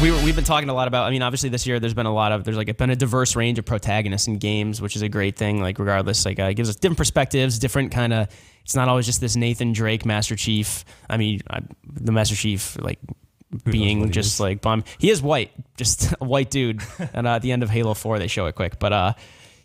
we've been talking a lot about, I mean, obviously this year there's been a diverse range of protagonists in games, which is a great thing. Like regardless, like it gives us different perspectives, different kind of, it's not always just this Nathan Drake Master Chief. I mean, the Master Chief, like being just like bomb. He is white, just a white dude. And at the end of Halo 4, they show it quick. But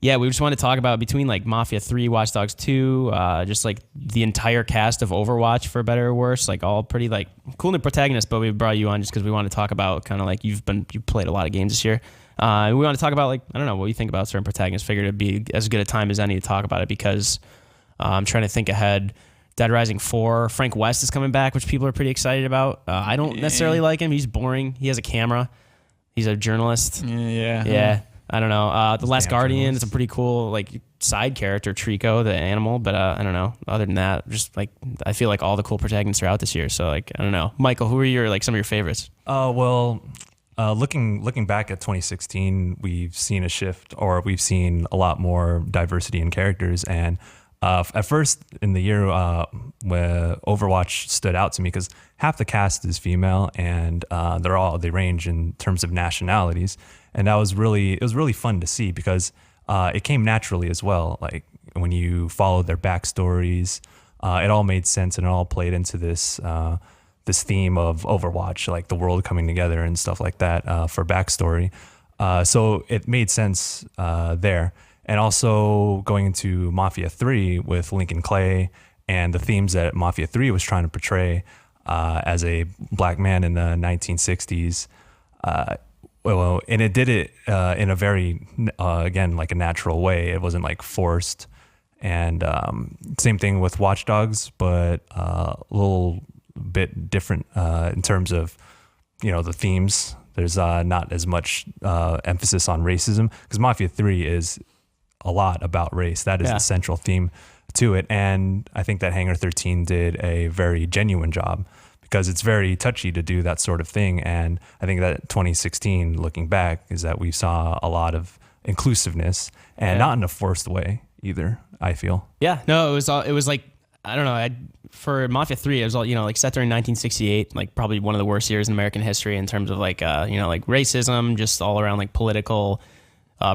yeah, we just want to talk about between like Mafia 3, Watch Dogs 2, just like the entire cast of Overwatch, for better or worse, like all pretty like cool new protagonists. But we brought you on just because we want to talk about kind of like you played a lot of games this year. We want to talk about like, I don't know, what you think about certain protagonists. Figured it'd be as good a time as any to talk about it because I'm trying to think ahead. Dead Rising 4, Frank West is coming back, which people are pretty excited about. I don't necessarily like him. He's boring. He has a camera. He's a journalist. Yeah. I don't know. The Last Guardian is a pretty cool like side character, Trico, the animal. But I don't know. Other than that, just like I feel like all the cool protagonists are out this year. So like I don't know. Michael, who are your like some of your favorites? Looking back at 2016, we've seen a shift, or we've seen a lot more diversity in characters. And at first in the year, where Overwatch stood out to me because half the cast is female, and they range in terms of nationalities. And it was really fun to see because it came naturally as well. Like when you followed their backstories, it all made sense and it all played into this theme of Overwatch, like the world coming together and stuff like that for backstory. So it made sense there. And also going into Mafia 3 with Lincoln Clay and the themes that Mafia 3 was trying to portray as a black man in the 1960s. And it did it in a very, again, like a natural way. It wasn't like forced. And same thing with Watch Dogs, but a little bit different in terms of, the themes. There's not as much emphasis on racism because Mafia 3 is a lot about race. That is the central theme to it. And I think that Hangar 13 did a very genuine job, because it's very touchy to do that sort of thing. And I think that 2016, looking back, is that we saw a lot of inclusiveness and not in a forced way either, I feel. Yeah, no, it was like, I don't know, for Mafia 3, it was all, like set during 1968, like probably one of the worst years in American history in terms of like, like racism, just all around like political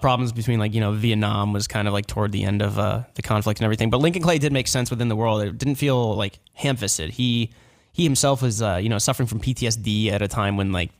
problems between like, Vietnam was kind of like toward the end of the conflict and everything. But Lincoln Clay did make sense within the world. It didn't feel like ham-fisted. He himself was, suffering from PTSD at a time when like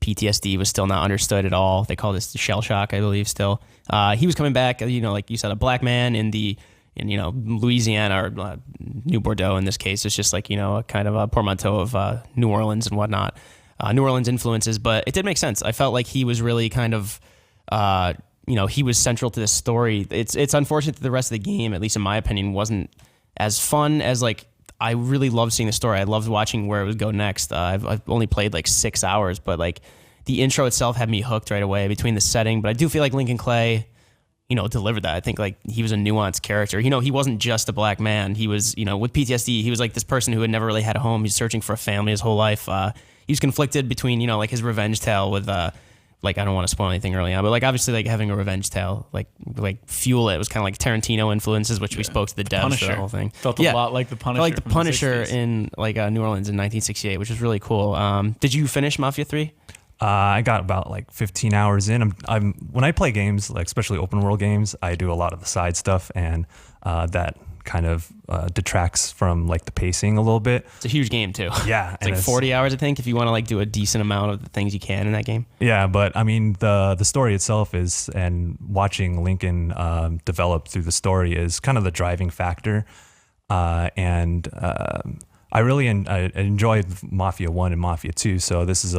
PTSD was still not understood at all. They call this shell shock, I believe, still. He was coming back, like you said, a black man in Louisiana or New Bordeaux in this case. It's just like, a kind of a portmanteau of New Orleans and whatnot, New Orleans influences. But it did make sense. I felt like he was really kind of, he was central to this story. It's unfortunate that the rest of the game, at least in my opinion, wasn't as fun as like, I really loved seeing the story. I loved watching where it would go next. I've only played like 6 hours, but like the intro itself had me hooked right away between the setting. But I do feel like Lincoln Clay, delivered that. I think like he was a nuanced character. He wasn't just a black man. He was, with PTSD, he was like this person who had never really had a home. He's searching for a family his whole life. He was conflicted between, like his revenge tale with, like, I don't want to spoil anything early on, but like obviously like having a revenge tale, like fuel it was kind of like Tarantino influences, which we spoke to the devs for the whole thing. Felt a lot like the Punisher. Like the Punisher in like New Orleans in 1968, which was really cool. Did you finish Mafia 3? I got about like 15 hours in. When I play games, like especially open world games, I do a lot of the side stuff, and that kind of detracts from like the pacing a little bit. It's a huge game too. Yeah. It's like 40 hours, I think, if you want to like do a decent amount of the things you can in that game. Yeah, but I mean, the story itself is, and watching Lincoln develop through the story is kind of the driving factor. And I really I enjoyed Mafia 1 and Mafia 2, so this is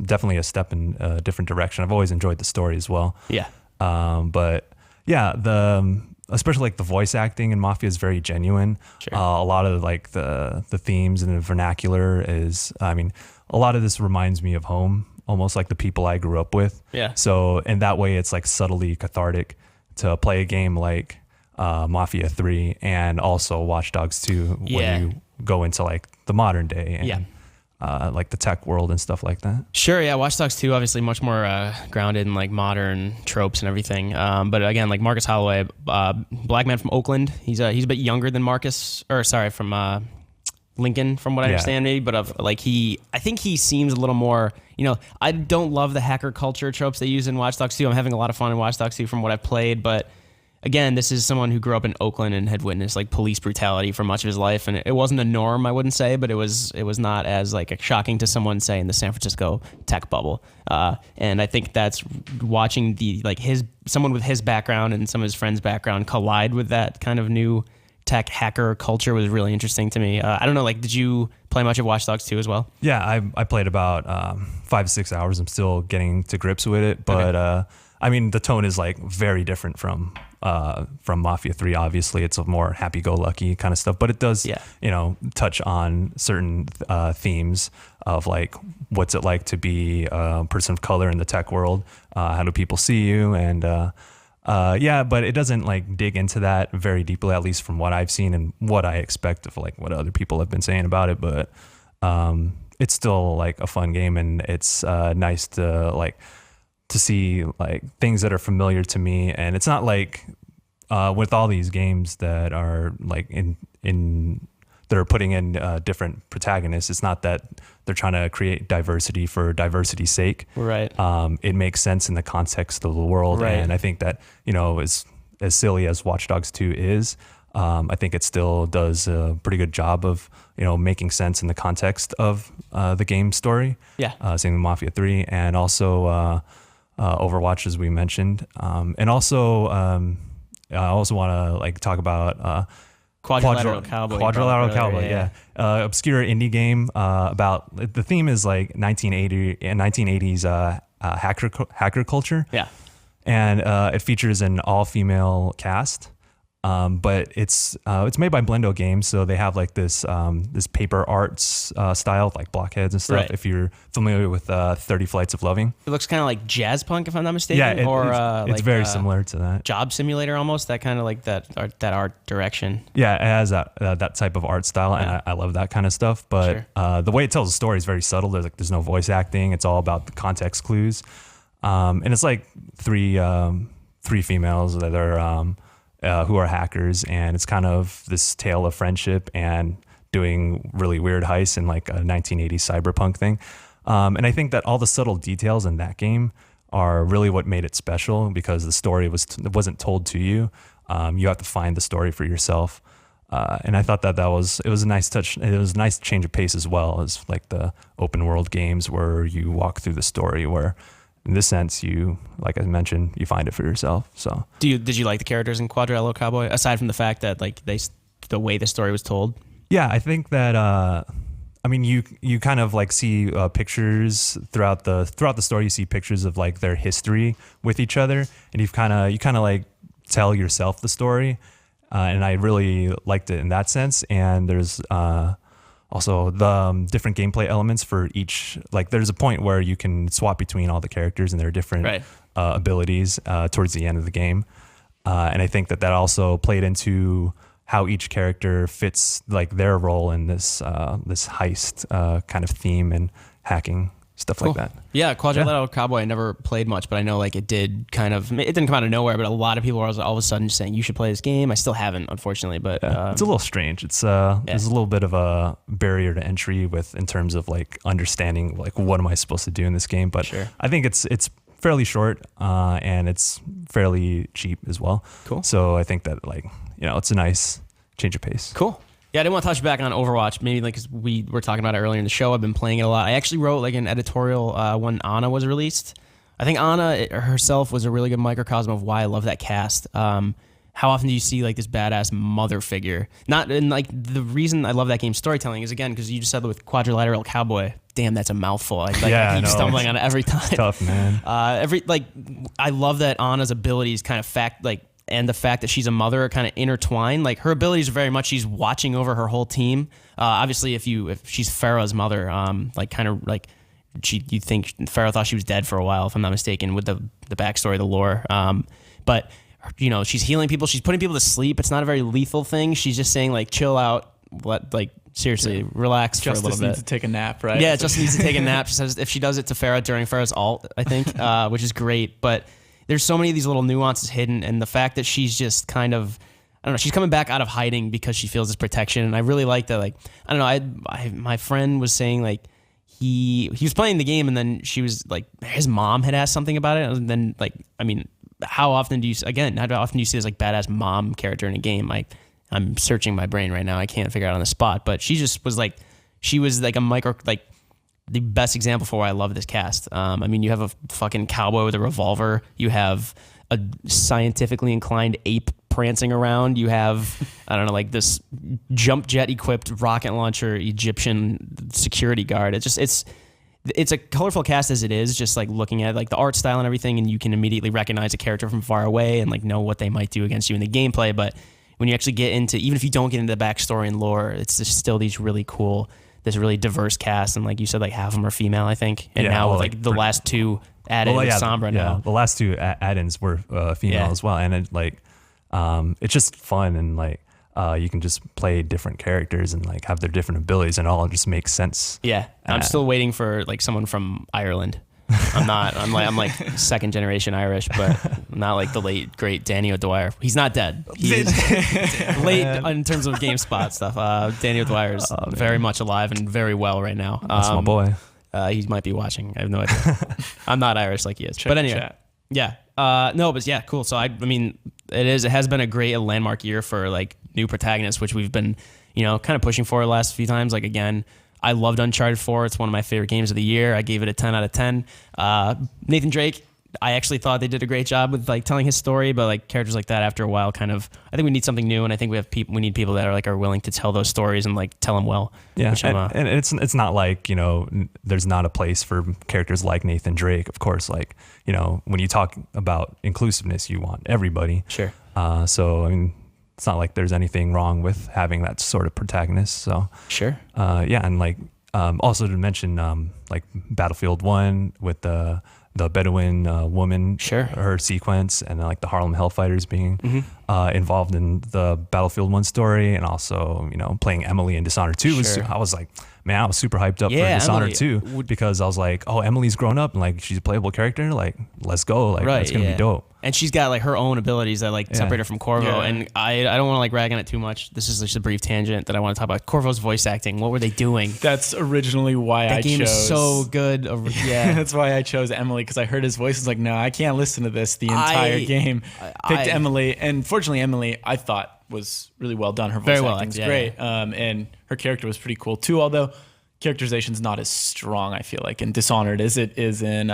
definitely a step in a different direction. I've always enjoyed the story as well. Yeah. But yeah, especially like the voice acting in Mafia is very genuine. Sure. A lot of like the themes and the vernacular is, I mean, a lot of this reminds me of home, almost like the people I grew up with. Yeah. So in that way, it's like subtly cathartic to play a game like Mafia 3 and also Watch Dogs 2 when you go into like the modern day and like the tech world and stuff like that. Sure, yeah. Watch Dogs 2 obviously much more grounded in like modern tropes and everything. But again, like Marcus Holloway, black man from Oakland. He's a bit younger than from Lincoln, from what I Yeah. understand, maybe, but of like I think he seems a little more, I don't love the hacker culture tropes they use in Watch Dogs 2. I'm having a lot of fun in Watch Dogs 2 from what I've played, but again, this is someone who grew up in Oakland and had witnessed like police brutality for much of his life, and it wasn't a norm, I wouldn't say, but it was not as like shocking to someone, say, in the San Francisco tech bubble. And I think that's watching someone with his background and some of his friends' background collide with that kind of new tech hacker culture was really interesting to me. I don't know, like, did you play much of Watch Dogs 2 as well? Yeah, I played about 5 to 6 hours. I'm still getting to grips with it, but okay. I mean, the tone is like very different from Mafia 3. Obviously, it's a more happy-go-lucky kind of stuff, but it does, touch on certain themes of like what's it like to be a person of color in the tech world. How do people see you? And but it doesn't like dig into that very deeply, at least from what I've seen and what I expect of like what other people have been saying about it. But it's still like a fun game, and it's nice to see like things that are familiar to me. And it's not like with all these games that are like that are putting in different protagonists, it's not that they're trying to create diversity for diversity's sake. Right. It makes sense in the context of the world. Right. And I think that, as silly as Watch Dogs 2 is, I think it still does a pretty good job of, making sense in the context of the game story. Yeah. Same with Mafia 3, and also Overwatch, as we mentioned. And also, I also want to like talk about Quadrilateral Cowboy. Quadrilateral Cowboy, yeah. Obscure indie game about, the theme is like 1980s hacker culture. Yeah. And it features an all-female cast. But it's made by Blendo Games, so they have like this paper arts style, like blockheads and stuff. Right. If you're familiar with 30 Flights of Loving, It looks kind of like jazz punk, if I'm not mistaken. yeah, it's very similar to that. Job Simulator almost, that kind of like that art direction. Yeah, it has that type of art style, and I love that kind of stuff. But Sure. the way it tells the story is very subtle. There's no voice acting. It's all about the context clues, and it's like three females that are who are hackers, and it's kind of this tale of friendship and doing really weird heists in like a 1980s cyberpunk thing. And I think that all the subtle details in that game are really what made it special, because the story wasn't told to you. You have to find the story for yourself. And I thought that it was a nice touch. It was a nice change of pace as well as like the open world games where you walk through the story, where in this sense, you, like I mentioned, you find it for yourself. So, did you like the characters in Quadrilateral Cowboy, aside from the fact that like the way the story was told? Yeah, I think that you kind of like see pictures throughout the story. You see pictures of like their history with each other, and you kind of like tell yourself the story. And I really liked it in that sense. And there's also the different gameplay elements for each. Like there's a point where you can swap between all the characters and their different abilities towards the end of the game. And I think that also played into how each character fits like their role in this heist kind of theme and hacking stuff like that. Yeah, Quadrilateral Cowboy, I never played much, but I know like it didn't come out of nowhere, but a lot of people were all of a sudden saying you should play this game. I still haven't, unfortunately, but it's a little strange. It's there's a little bit of a barrier to entry in terms of like understanding like what am I supposed to do in this game, but sure. I think it's fairly short and it's fairly cheap as well. Cool. So I think that like, it's a nice change of pace. Cool. Yeah, I didn't want to touch back on Overwatch, maybe like because we were talking about it earlier in the show. I've been playing it a lot. I actually wrote like an editorial when Ana was released. I think Ana herself was a really good microcosm of why I love that cast. How often do you see like this badass mother figure? And like the reason I love that game's storytelling is, again, because you just said with Quadrilateral Cowboy. Damn, that's a mouthful. I keep stumbling on it every time. It's tough, man. I love that Ana's abilities kind of and the fact that she's a mother are kind of intertwined. Like her abilities are very much she's watching over her whole team. Obviously, if she's Farah's mother, you think Farah thought she was dead for a while, if I'm not mistaken, with the backstory, the lore. But she's healing people, she's putting people to sleep. It's not a very lethal thing. She's just saying like chill out, seriously, relax for a little bit. Justice needs to take a nap, right? Yeah, Justice needs to take a nap. She says if she does it to Farah during Farah's ult, I think, which is great. But there's so many of these little nuances hidden, and the fact that she's just kind of don't know. She's coming back out of hiding because she feels this protection, and I really like that. Like, I don't know. My friend was saying like he was playing the game, and then she was like, his mom had asked something about it, and then like, I mean, how often do you see this like badass mom character in a game? Like, I'm searching my brain right now. I can't figure it out on the spot, but she just was like, she was like the best example for why I love this cast. I mean, you have a fucking cowboy with a revolver. You have a scientifically inclined ape prancing around. You have, I don't know, like this jump jet equipped rocket launcher Egyptian security guard. It's a colorful cast as it is, just like looking at like the art style and everything, and you can immediately recognize a character from far away and like know what they might do against you in the gameplay. But when you actually get into, even if you don't get into the backstory and lore, it's just still these really cool, this really diverse cast. And like you said, like half of them are female, I think. And now with like the last two added with Sombra now. The last two add-ins were female as well. And it like, it's just fun, and like, you can just play different characters and like have their different abilities, and it all just makes sense. Yeah. I'm still waiting for like someone from Ireland. I'm like second generation Irish, but I'm not like the late great Danny O'Dwyer. He's not dead. He's late in terms of GameSpot stuff. Danny O'Dwyer is very much alive and very well right now. That's my boy. He might be watching. I have no idea. I'm not Irish like he is. But anyway, yeah. No, but yeah, cool. So I mean, it has been a great landmark year for like new protagonists, which we've been, kind of pushing for the last few times. Like again, I loved Uncharted 4. It's one of my favorite games of the year. I gave it a 10 out of 10. Nathan Drake, I actually thought they did a great job with like telling his story, but like characters like that after a while I think we need something new, and I think we need people that are willing to tell those stories and like tell them well. Yeah, and it's not like, there's not a place for characters like Nathan Drake. Of course, like, when you talk about inclusiveness, you want everybody. Sure. So I mean, it's not like there's anything wrong with having that sort of protagonist. So sure. And like also to mention like Battlefield 1 with the Bedouin woman, her sequence, and then like the Harlem Hellfighters being involved in the Battlefield 1 story, and also playing Emily in Dishonored 2. I was like, man, I was super hyped up for Dishonored 2 because I was like, oh, Emily's grown up and like she's a playable character, like let's go, like it's gonna be dope. And she's got like her own abilities that like separate her from Corvo. And I don't want to like rag on it too much. This is just a brief tangent that I want to talk about. Corvo's voice acting. What were they doing? That's originally why that game is so good. Yeah, that's why I chose Emily, because I heard his voice. I was like, no, I can't listen to this the entire game. Picked Emily, and fortunately, Emily I thought was really well done. Her voice acting was great, and her character was pretty cool too. Although characterization's not as strong, I feel like, in Dishonored as it is in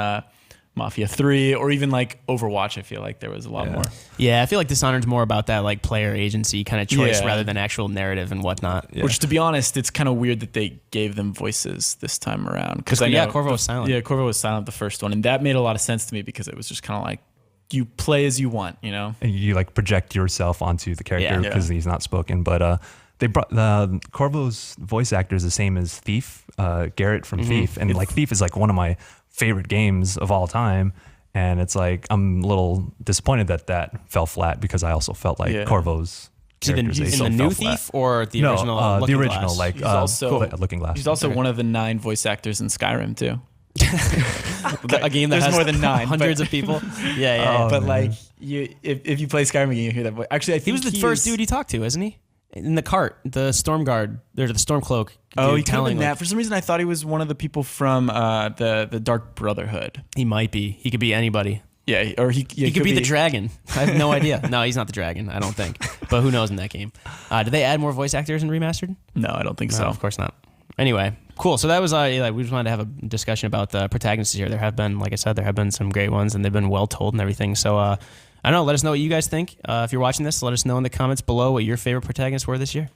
Mafia 3 or even like Overwatch. I feel like there was a lot more. Yeah, I feel like Dishonored's more about that like player agency kind of choice rather than actual narrative and whatnot. Yeah. Which, to be honest, it's kind of weird that they gave them voices this time around. Because Corvo was silent. Yeah, Corvo was silent the first one, and that made a lot of sense to me because it was just kind of like you play as you want, And you like project yourself onto the character because he's not spoken. But they brought Corvo's voice actor is the same as Thief, Garrett from Thief, and like Thief is like one of my favorite games of all time, and it's like I'm a little disappointed that fell flat because I also felt like Corvo's characterization in the new flat. Thief or the original? The original, like he's also Looking Glass. He's also one of the 9 voice actors in Skyrim too. A game that has more than 9 hundreds of people. But like if you play Skyrim again, you hear that voice. Actually, I think he was the first dude he talked to, isn't he? In the cart, the storm guard, there's the storm cloak. Oh, he could have been that. For some reason, I thought he was one of the people from the Dark Brotherhood. He might be. He could be anybody. Yeah, or he could be the dragon. I have no idea. No, he's not the dragon. I don't think. But who knows in that game? Did they add more voice actors in Remastered? No, I don't think so. Of course not. Anyway, cool. So that was we just wanted to have a discussion about the protagonists here. There have been, like I said, some great ones, and they've been well told and everything. So I don't know. Let us know what you guys think. If you're watching this, let us know in the comments below what your favorite protagonists were this year.